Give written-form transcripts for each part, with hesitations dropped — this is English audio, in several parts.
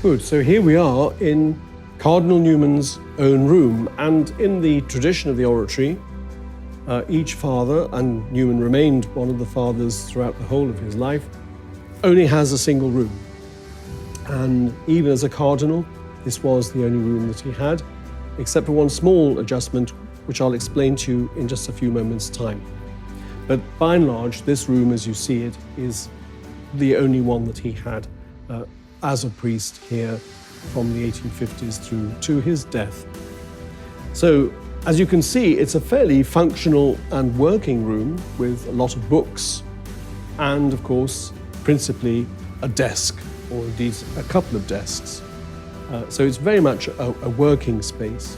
Good, so here we are in Cardinal Newman's own room, and in the tradition of the oratory, each father, and Newman remained one of the fathers throughout the whole of his life, only has a single room. And even as a cardinal, this was the only room that he had, except for one small adjustment, which I'll explain to you in just a few moments' time. But by and large, this room, as you see it, is the only one that he had as a priest here from the 1850s through to his death. So, as you can see, it's a fairly functional and working room with a lot of books and, of course, principally a desk, or indeed a couple of desks. So it's very much a working space.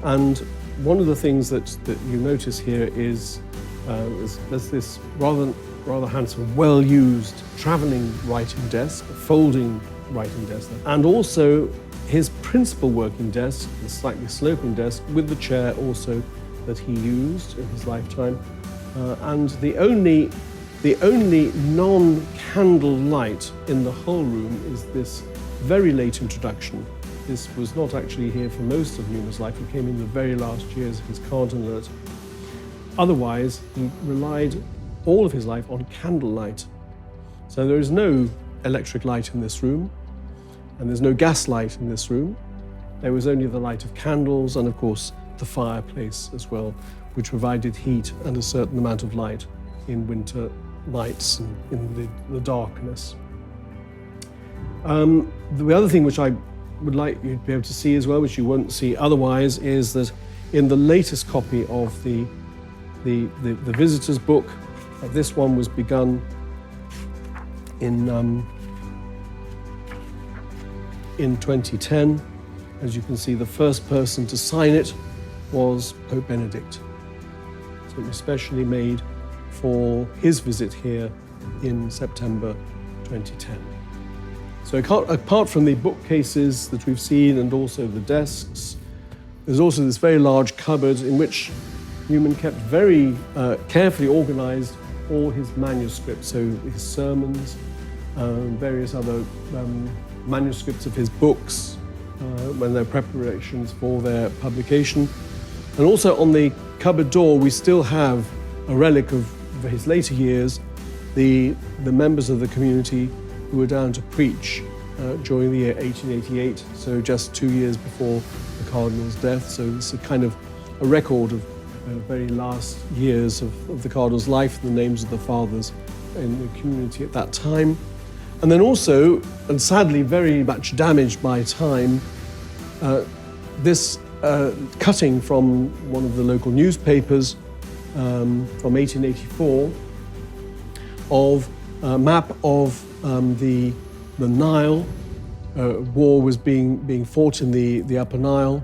And one of the things that you notice here is there's this rather handsome, well-used traveling writing desk, a folding writing desk, and also his principal working desk, the slightly sloping desk, with the chair also that he used in his lifetime. And the only non-candle light in the whole room is this very late introduction. This was not actually here for most of Newman's life. It came in the very last years of his cardinalate. Otherwise, he relied all of his life on candlelight. So there is no electric light in this room, and there's no gas light in this room. There was only the light of candles and, of course, the fireplace as well, which provided heat and a certain amount of light in winter nights and in the darkness. The other thing which I would like you to be able to see as well, which you won't see otherwise, is that in the latest copy of the visitor's book, this one was begun in 2010. As you can see, the first person to sign it was Pope Benedict. So it was specially made for his visit here in September 2010. So apart from the bookcases that we've seen and also the desks, there's also this very large cupboard in which Newman kept very carefully organized all his manuscripts, so his sermons, various other manuscripts of his books when they're preparations for their publication. And also on the cupboard door, we still have a relic of his later years, the members of the community who were down to preach during the year 1888, so just 2 years before the Cardinal's death. So it's a kind of a record of very last years of the Cardinal's life, the names of the fathers in the community at that time. And then also, and sadly very much damaged by time, this cutting from one of the local newspapers from 1884 of a map of the Nile. War was being fought in the Upper Nile,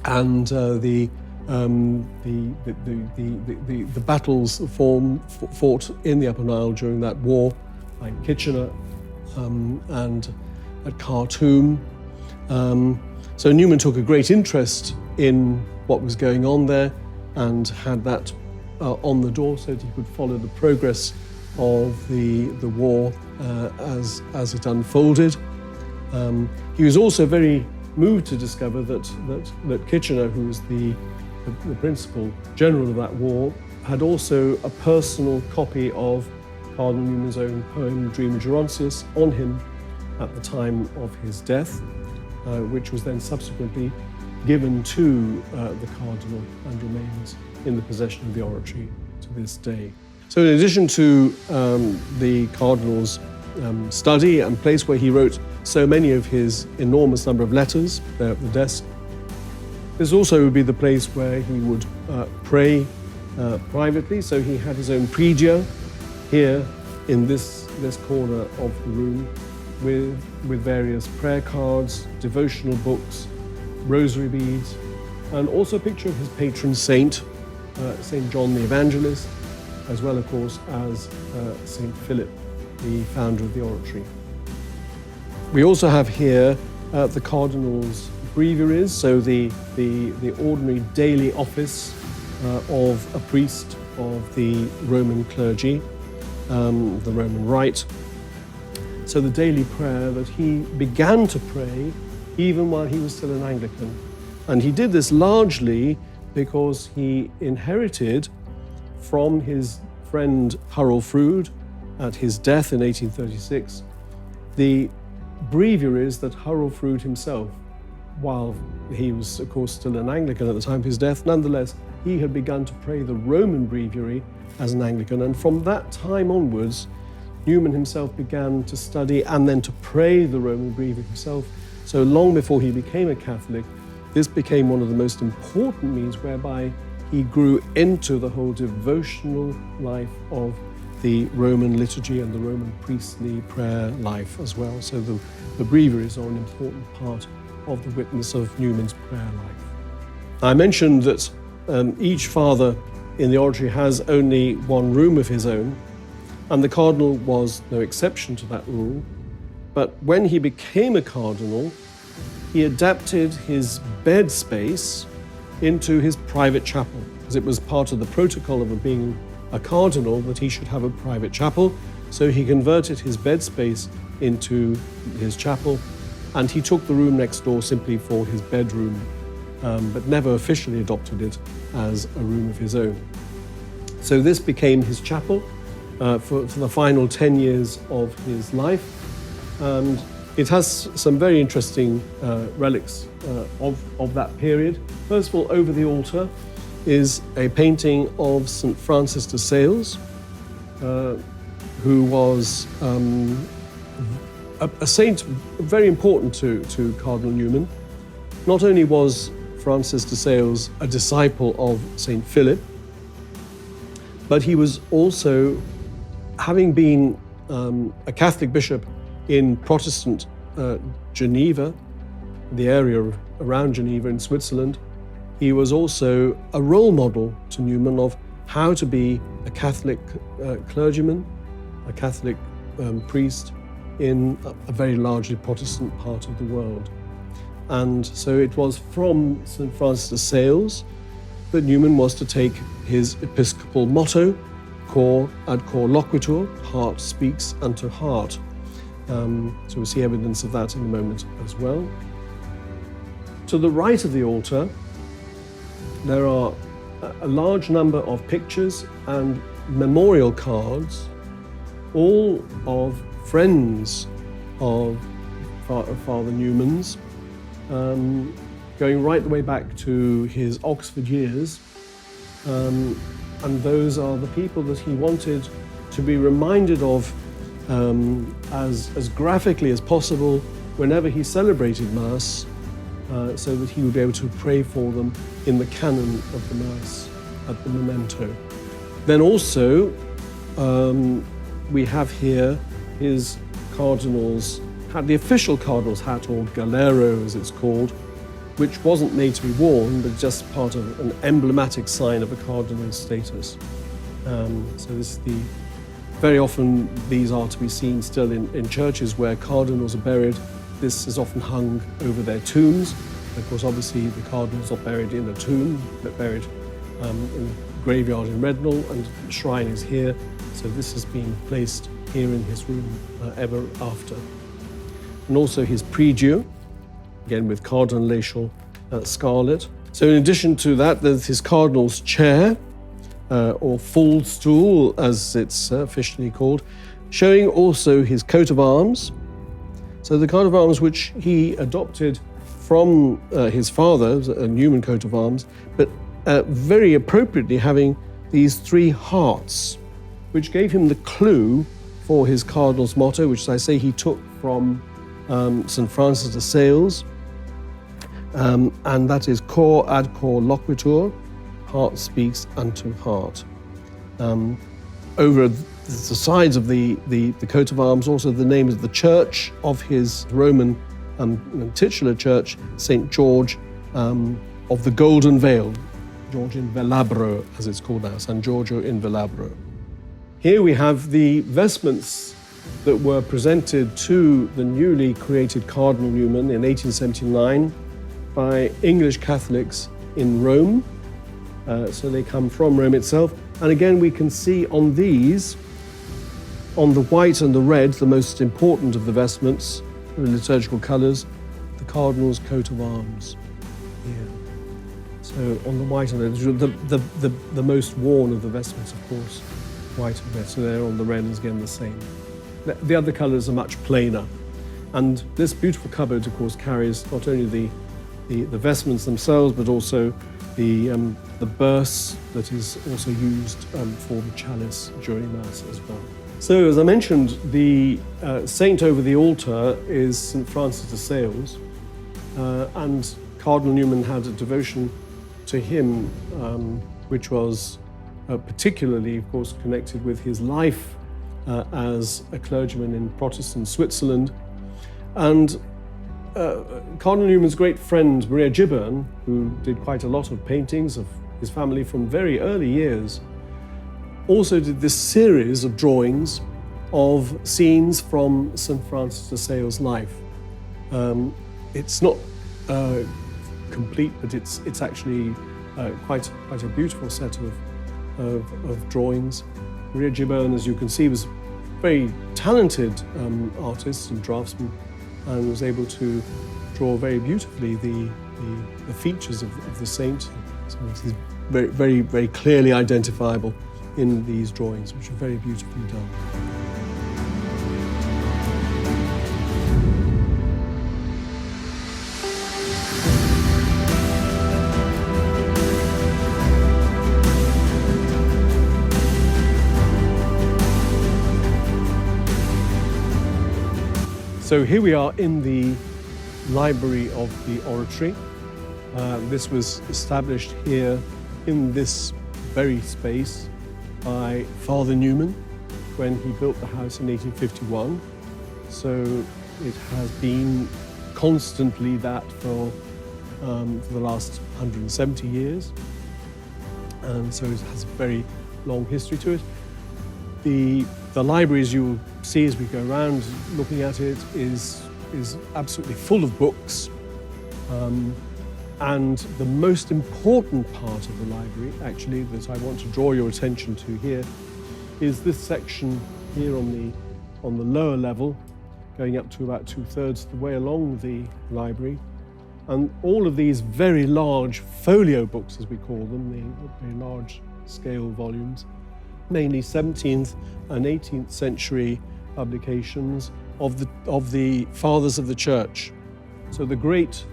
and the battles fought in the Upper Nile during that war, like Kitchener and at Khartoum. So Newman took a great interest in what was going on there and had that on the door so that he could follow the progress of the war as it unfolded. He was also very moved to discover that Kitchener, who was the principal general of that war, had also a personal copy of Cardinal Newman's own poem, Dream of Gerontius, on him at the time of his death, which was then subsequently given to the Cardinal and remains in the possession of the oratory to this day. So in addition to the Cardinal's study and place where he wrote so many of his enormous number of letters there at the desk, this also would be the place where he would pray privately. So he had his own pregio here in this corner of the room with various prayer cards, devotional books, rosary beads, and also a picture of his patron saint, St.John the Evangelist, as well, of course, as St. Philip, the founder of the oratory. We also have here the Cardinal's breviaries, so the ordinary daily office of a priest of the Roman clergy, the Roman Rite. So the daily prayer that he began to pray even while he was still an Anglican. And he did this largely because he inherited from his friend Hurrell Froude at his death in 1836 the breviaries that Hurrell Froude himself, while he was of course still an Anglican at the time of his death, nonetheless he had begun to pray the Roman breviary as an Anglican. And from that time onwards, Newman himself began to study and then to pray the Roman breviary himself. So long before he became a Catholic, this became one of the most important means whereby he grew into the whole devotional life of the Roman liturgy and the Roman priestly prayer life as well. So the breviaries are an important part of the witness of Newman's prayer life. I mentioned that each father in the oratory has only one room of his own, and the cardinal was no exception to that rule. But when he became a cardinal, he adapted his bed space into his private chapel, because it was part of the protocol of being a cardinal that he should have a private chapel. So he converted his bed space into his chapel, and he took the room next door simply for his bedroom, but never officially adopted it as a room of his own. So this became his chapel for the final 10 years of his life. And it has some very interesting relics of that period. First of all, over the altar is a painting of St. Francis de Sales, who was a saint very important to Cardinal Newman. Not only was Francis de Sales a disciple of St. Philip, but he was also, having been a Catholic bishop in Protestant Geneva, the area around Geneva in Switzerland, he was also a role model to Newman of how to be a Catholic clergyman, a Catholic priest in a very largely Protestant part of the world. And so it was from St. Francis de Sales that Newman was to take his episcopal motto, cor ad cor loquitur, heart speaks unto heart. So we'll see evidence of that in a moment as well. To the right of the altar, there are a large number of pictures and memorial cards, all of friends of Father Newman's, going right the way back to his Oxford years. And those are the people that he wanted to be reminded of as graphically as possible whenever he celebrated Mass, so that he would be able to pray for them in the canon of the Mass at the memento. Then also, we have here his cardinal's hat, the official cardinal's hat, or galero as it's called, which wasn't made to be worn, but just part of an emblematic sign of a cardinal's status. So this is very often these are to be seen still in churches where cardinals are buried. This is often hung over their tombs. Of course, obviously the cardinals are buried in a tomb, but buried in the graveyard in Rednall, and the shrine is here. So this has been placed here in his room ever after. And also his prie-dieu, again with cardinalatial scarlet. So in addition to that, there's his cardinal's chair, or full stool as it's officially called, showing also his coat of arms. So the coat of arms which he adopted from his father, a Newman coat of arms, but very appropriately having these three hearts, which gave him the clue for his cardinal's motto, which, as I say, he took from St. Francis de Sales, and that is cor ad cor loquitur, heart speaks unto heart. Over the sides of the coat of arms, also the name of the church of his Roman titular church, St. George of the Golden Veil, George in Velabro, as it's called now, San Giorgio in Velabro. Here we have the vestments that were presented to the newly created Cardinal Newman in 1879 by English Catholics in Rome. So they come from Rome itself. And again, we can see on these, on the white and the red, the most important of the vestments, the liturgical colours, the Cardinal's coat of arms here. So on the white and red, the most worn of the vestments, of course, white and red. So there on the red is again the same. The other colours are much plainer. And this beautiful cupboard, of course, carries not only the vestments themselves, but also the burse that is also used for the chalice during Mass as well. So, as I mentioned, the saint over the altar is St. Francis de Sales, and Cardinal Newman had a devotion to him, which was particularly, of course, connected with his life as a clergyman in Protestant Switzerland. And Cardinal Newman's great friend, Maria Gibberne, who did quite a lot of paintings of his family from very early years, also did this series of drawings of scenes from St. Francis de Sales' life. It's not complete, but it's actually quite a beautiful set of drawings. Maria Gibberne, as you can see, was a very talented artist and draftsman, and was able to draw very beautifully the features of the saint. So he's very, very clearly identifiable in these drawings, which are very beautifully done. So here we are in the library of the oratory. This was established here in this very space by Father Newman when he built the house in 1851. So it has been constantly that for the last 170 years. And so it has a very long history to it. The library, as you will see as we go around looking at it, is absolutely full of books. And the most important part of the library, actually, that I want to draw your attention to here, is this section here on the lower level, going up to about 2/3 of the way along the library. And all of these very large folio books, as we call them, the very large scale volumes, mainly 17th and 18th century publications of the fathers of the church. So the great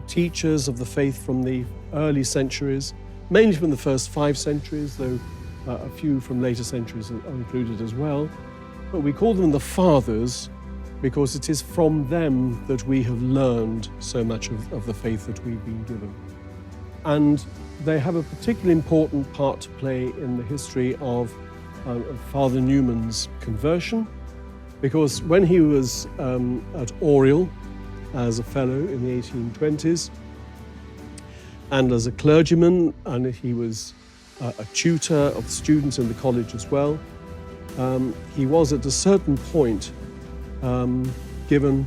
teachers of the faith from the early centuries, mainly from the first 5 centuries, though a few from later centuries are included as well. But we call them the fathers because it is from them that we have learned so much of the faith that we've been given. And they have a particularly important part to play in the history of Father Newman's conversion, because when he was at Oriel as a fellow in the 1820s, and as a clergyman, and he was a tutor of students in the college as well, he was at a certain point given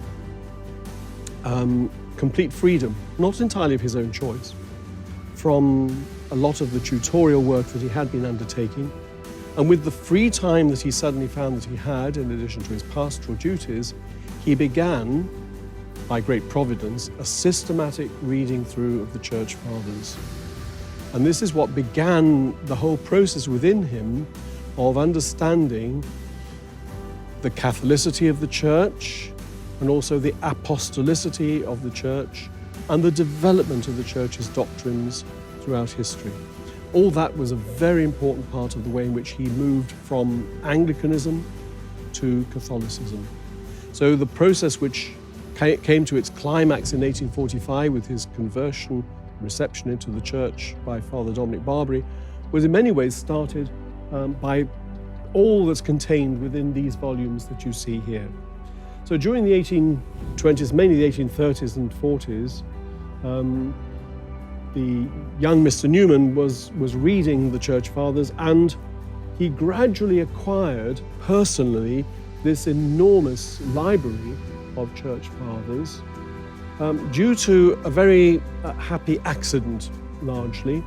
complete freedom, not entirely of his own choice, from a lot of the tutorial work that he had been undertaking. And with the free time that he suddenly found that he had, in addition to his pastoral duties, he began, by great providence, a systematic reading through of the Church Fathers. And this is what began the whole process within him of understanding the Catholicity of the Church, and also the apostolicity of the Church, and the development of the Church's doctrines throughout history. All that was a very important part of the way in which he moved from Anglicanism to Catholicism. So the process which came to its climax in 1845 with his conversion, reception into the Church by Father Dominic Barbary, was in many ways started by all that's contained within these volumes that you see here. So during the 1820s, mainly the 1830s and 40s, the young Mr. Newman was reading the Church Fathers, and he gradually acquired personally this enormous library of Church Fathers due to a very happy accident, largely,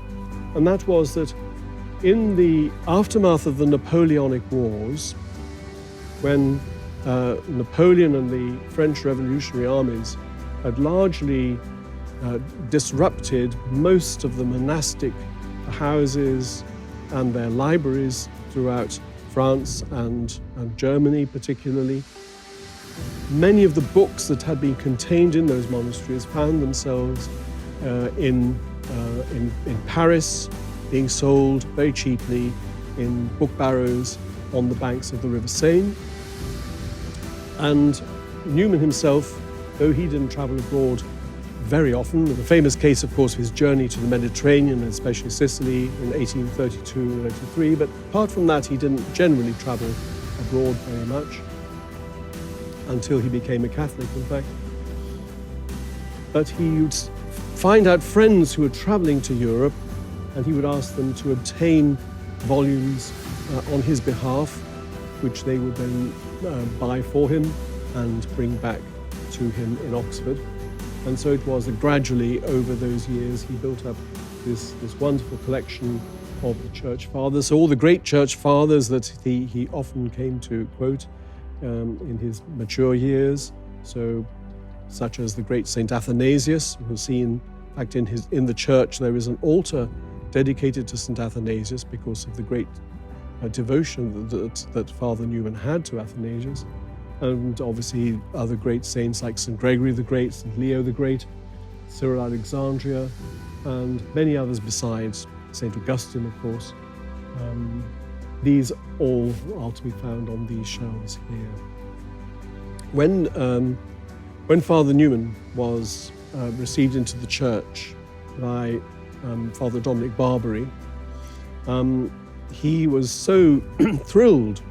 and that was that in the aftermath of the Napoleonic Wars, when Napoleon and the French revolutionary armies had largely disrupted most of the monastic houses and their libraries throughout France and Germany particularly. Many of the books that had been contained in those monasteries found themselves in Paris, being sold very cheaply in book barrows on the banks of the River Seine. And Newman himself, though he didn't travel abroad very often, the famous case, of course, his journey to the Mediterranean, and especially Sicily in 1832 and 1833, but apart from that, he didn't generally travel abroad very much until he became a Catholic, in fact. But he would find out friends who were traveling to Europe, and he would ask them to obtain volumes on his behalf, which they would then buy for him and bring back to him in Oxford. And so it was that gradually over those years he built up this wonderful collection of the Church Fathers. So all the great Church Fathers that he often came to quote in his mature years, so such as the great St. Athanasius. We'll see in fact in the church there is an altar dedicated to St. Athanasius because of the great devotion that Father Newman had to Athanasius. And obviously other great saints like St. Gregory the Great, St. Leo the Great, Cyril Alexandria, and many others besides, St. Augustine, of course. These all are to be found on these shelves here. When Father Newman was received into the church by Father Dominic Barbary, he was so thrilled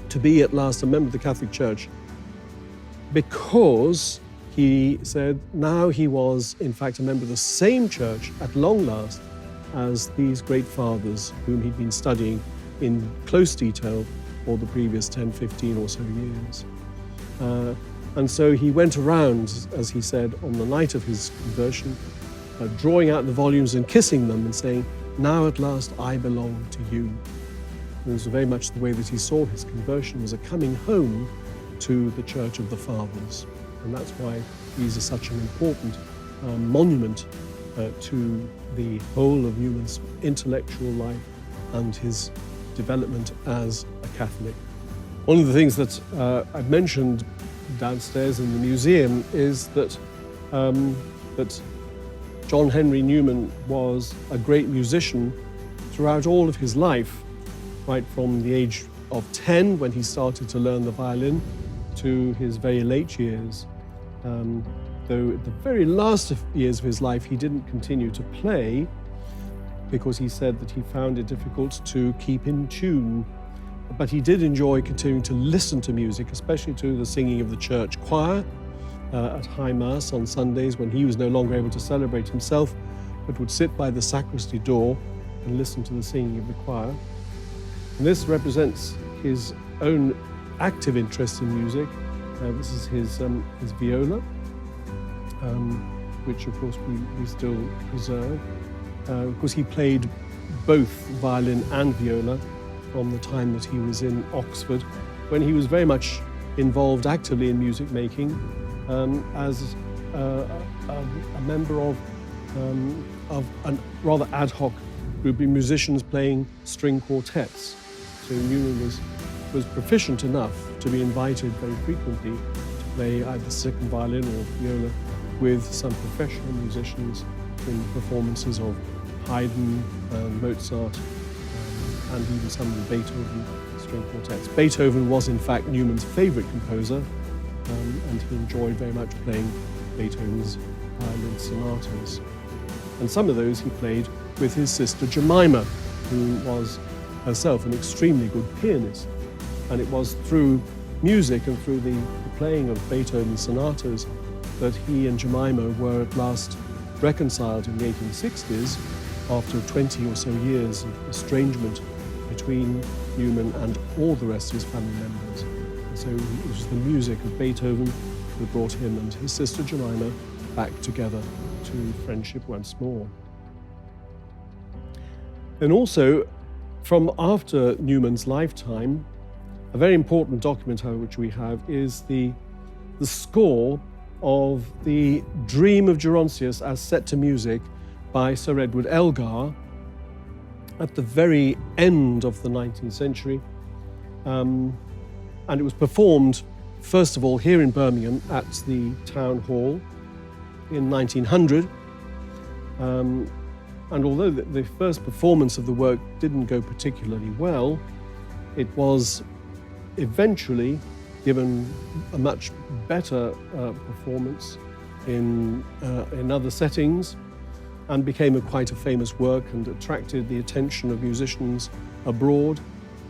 to be at last a member of the Catholic Church because he said now he was in fact a member of the same church at long last as these great fathers whom he'd been studying in close detail for the previous 10, 15 or so years. And so he went around, as he said, on the night of his conversion, drawing out the volumes and kissing them and saying, "Now at last I belong to you." And it was very much the way that he saw his conversion as a coming home to the Church of the Fathers. And that's why these are such an important monument to the whole of Newman's intellectual life and his development as a Catholic. One of the things that I've mentioned downstairs in the museum is that that John Henry Newman was a great musician throughout all of his life, right from the age of 10 when he started to learn the violin to his very late years. Though at the very last years of his life he didn't continue to play because he said that he found it difficult to keep in tune. But he did enjoy continuing to listen to music, especially to the singing of the church choir at High Mass on Sundays when he was no longer able to celebrate himself, but would sit by the sacristy door and listen to the singing of the choir. And this represents his own active interest in music. This is his viola, which of course we still preserve. Of course, he played both violin and viola from the time that he was in Oxford, when he was very much involved actively in music making as a member of a rather ad hoc group of musicians playing string quartets. So Newman was proficient enough to be invited very frequently to play either second violin or viola with some professional musicians in performances of Haydn and Mozart and even some of the Beethoven string quartets. Beethoven was in fact Newman's favorite composer, and he enjoyed very much playing Beethoven's violin sonatas. And some of those he played with his sister Jemima, who was herself an extremely good pianist. And it was through music and through the playing of Beethoven's sonatas that he and Jemima were at last reconciled in the 1860s after 20 or so years of estrangement between Newman and all the rest of his family members. And so it was the music of Beethoven that brought him and his sister Jemima back together to friendship once more. And also, from after Newman's lifetime, a very important document which we have is the score of the Dream of Gerontius as set to music by Sir Edward Elgar at the very end of the 19th century. And it was performed, first of all, here in Birmingham at the Town Hall in 1900. And although the first performance of the work didn't go particularly well, it was eventually given a much better performance in other settings and became quite a famous work and attracted the attention of musicians abroad,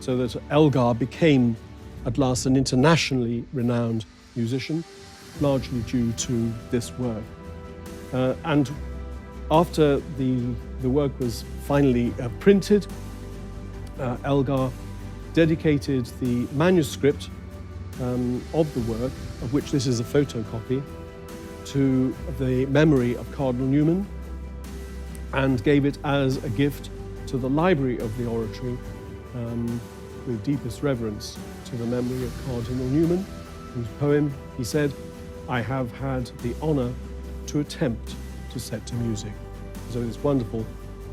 so that Elgar became at last an internationally renowned musician, largely due to this work. And after the work was finally printed, Elgar dedicated the manuscript of the work, of which this is a photocopy, to the memory of Cardinal Newman, and gave it as a gift to the library of the oratory with deepest reverence to the memory of Cardinal Newman, whose poem, he said, "I have had the honor to attempt to set to music." So this wonderful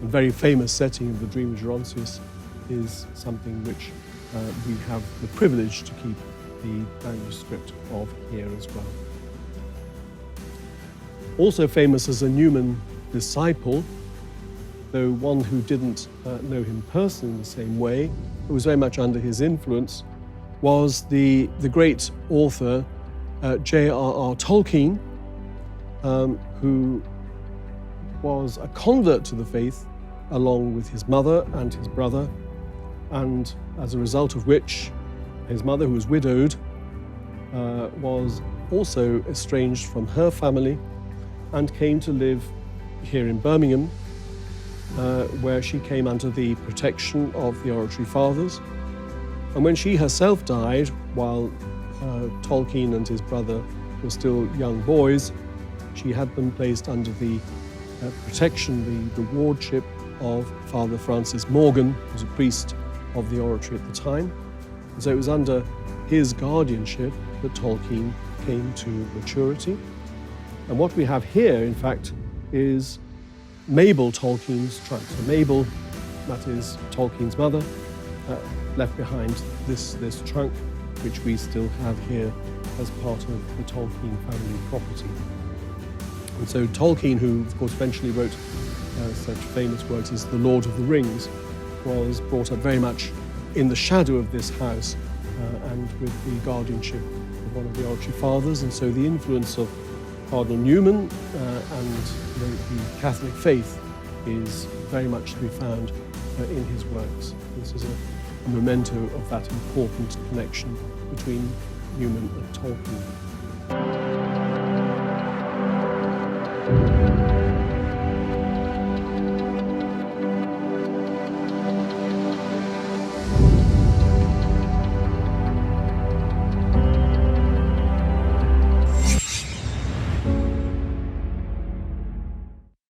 and very famous setting of the Dream of Gerontius is something which we have the privilege to keep the manuscript of here as well. Also famous as a Newman disciple, though one who didn't know him personally in the same way, who was very much under his influence, was the great author J.R.R. Tolkien, who was a convert to the faith along with his mother and his brother, and as a result of which his mother, who was widowed, was also estranged from her family and came to live here in Birmingham, where she came under the protection of the Oratory Fathers. And when she herself died, while Tolkien and his brother were still young boys, she had them placed under the protection, the wardship of Father Francis Morgan, who was a priest of the Oratory at the time. And so it was under his guardianship that Tolkien came to maturity. And what we have here, in fact, is Mabel Tolkien's trunk. So Mabel, that is Tolkien's mother, left behind this trunk, which we still have here as part of the Tolkien family property. And so Tolkien, who of course eventually wrote such famous works as The Lord of the Rings, was brought up very much in the shadow of this house and with the guardianship of one of the Oratory Fathers. And so the influence of Cardinal Newman and the Catholic faith is very much to be found in his works. This is a memento of that important connection between Newman and Tolkien.